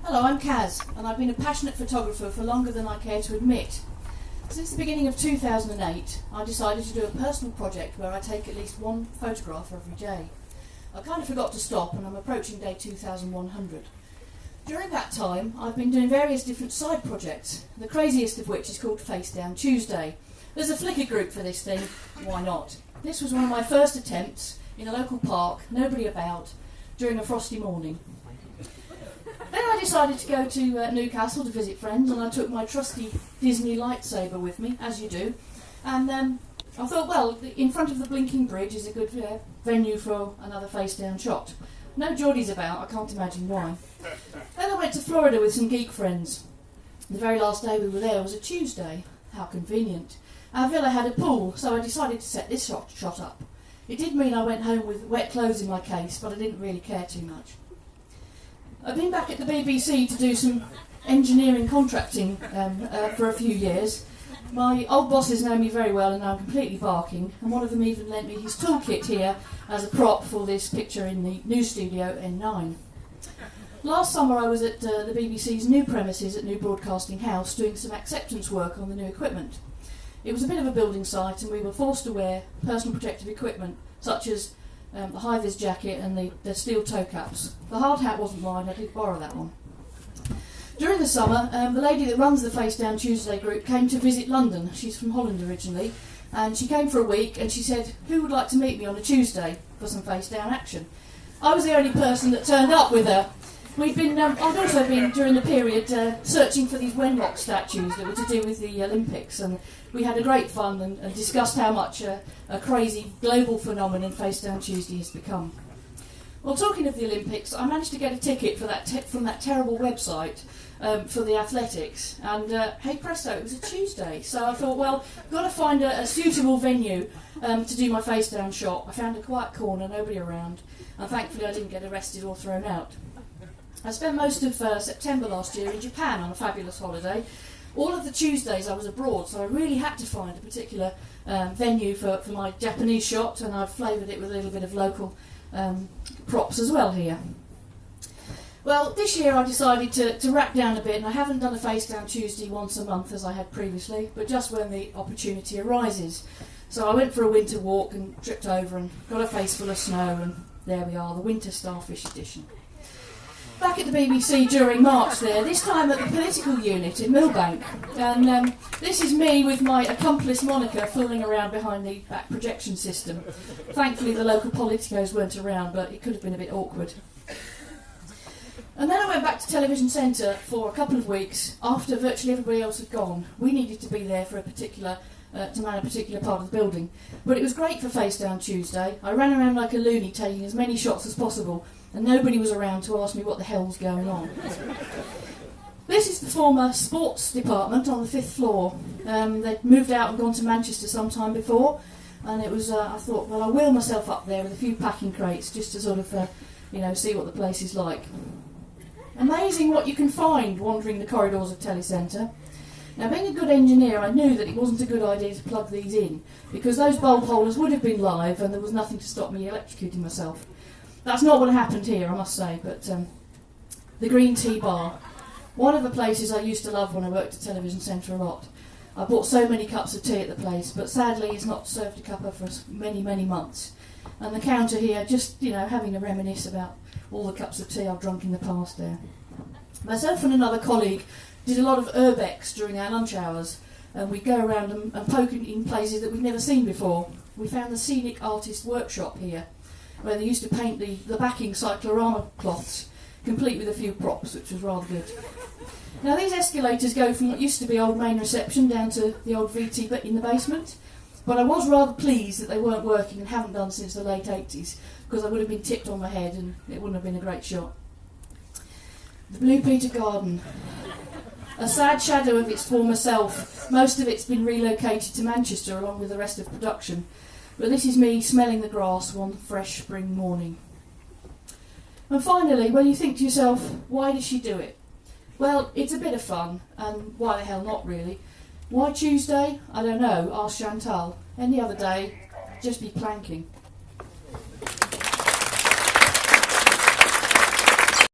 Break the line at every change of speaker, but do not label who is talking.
Hello, I'm Caz, and I've been a passionate photographer for longer than I care to admit. Since the beginning of 2008, I decided to do a personal project where I take at least one photograph every day. I kind of forgot to stop, and I'm approaching day 2100. During that time, I've been doing various different side projects, the craziest of which is called Face Down Tuesday. There's a Flickr group for this thing, why not? This was one of my first attempts in a local park, nobody about, during a frosty morning. Then I decided to go to Newcastle to visit friends, and I took my trusty Disney lightsaber with me, as you do. And I thought, well, in front of the blinking bridge is a good venue for another face-down shot. No Geordies about, I can't imagine why. Then I went to Florida with some geek friends. The very last day we were there was a Tuesday. How convenient. Our villa had a pool, so I decided to set this shot up. It did mean I went home with wet clothes in my case, but I didn't really care too much. I've been back at the BBC to do some engineering contracting for a few years. My old bosses know me very well and I'm completely barking, and one of them even lent me his toolkit here as a prop for this picture in the new studio N9. Last summer I was at the BBC's new premises at New Broadcasting House doing some acceptance work on the new equipment. It was a bit of a building site and we were forced to wear personal protective equipment such as the high-vis jacket and the steel toe caps. The hard hat wasn't mine, I did borrow that one. During the summer, the lady that runs the Face Down Tuesday group came to visit London. She's from Holland originally, and she came for a week and she said, who would like to meet me on a Tuesday for some face down action? I was the only person that turned up with her. I'd also been, during the period, searching for these Wenlock statues that were to do with the Olympics, and we had a great fun and discussed how much a crazy global phenomenon Face Down Tuesday has become. Well, talking of the Olympics, I managed to get a ticket for that from that terrible website for the athletics, and hey presto, it was a Tuesday, so I thought, well, I've got to find a suitable venue to do my face down shot. I found a quiet corner, nobody around, and thankfully I didn't get arrested or thrown out. I spent most of September last year in Japan on a fabulous holiday. All of the Tuesdays I was abroad, so I really had to find a particular venue for my Japanese shot, and I've flavoured it with a little bit of local props as well here. Well, this year I decided to rack down a bit, and I haven't done a Face Down Tuesday once a month as I had previously, but just when the opportunity arises. So I went for a winter walk and tripped over and got a face full of snow, and there we are, the Winter Starfish edition. Back at the BBC during March there, this time at the political unit in Millbank. And this is me with my accomplice Monica fooling around behind the back projection system. Thankfully the local politicos weren't around, but it could have been a bit awkward. And then I went back to Television Centre for a couple of weeks after virtually everybody else had gone. We needed to be there for to man a particular part of the building. But it was great for Face Down Tuesday. I ran around like a loony taking as many shots as possible, and nobody was around to ask me what the hell's going on. This is the former sports department on the 5th floor. They'd moved out and gone to Manchester some time before, and it was, I thought, well, I'll wheel myself up there with a few packing crates just to sort of, see what the place is like. Amazing what you can find wandering the corridors of Telecentre. Now, being a good engineer, I knew that it wasn't a good idea to plug these in, because those bulb holders would have been live and there was nothing to stop me electrocuting myself. That's not what happened here, I must say, but the Green Tea Bar, one of the places I used to love when I worked at Television Centre a lot. I bought so many cups of tea at the place, but sadly it's not served a cuppa for many, many months. And the counter here, just, having a reminisce about all the cups of tea I've drunk in the past there. Myself and another colleague did a lot of urbex during our lunch hours, and we'd go around and poke in places that we'd never seen before. We found the Scenic Artist Workshop here, where they used to paint the backing cyclorama cloths, complete with a few props, which was rather good. Now these escalators go from what used to be old main reception down to the old VT in the basement, but I was rather pleased that they weren't working and haven't done since the late 80s, because I would have been tipped on my head and it wouldn't have been a great shot. The Blue Peter Garden. A sad shadow of its former self. Most of it's been relocated to Manchester along with the rest of production. But this is me smelling the grass one fresh spring morning. And finally, when you think to yourself, why does she do it? Well, it's a bit of fun, and why the hell not really? Why Tuesday? I don't know, ask Chantal. Any other day, just be planking.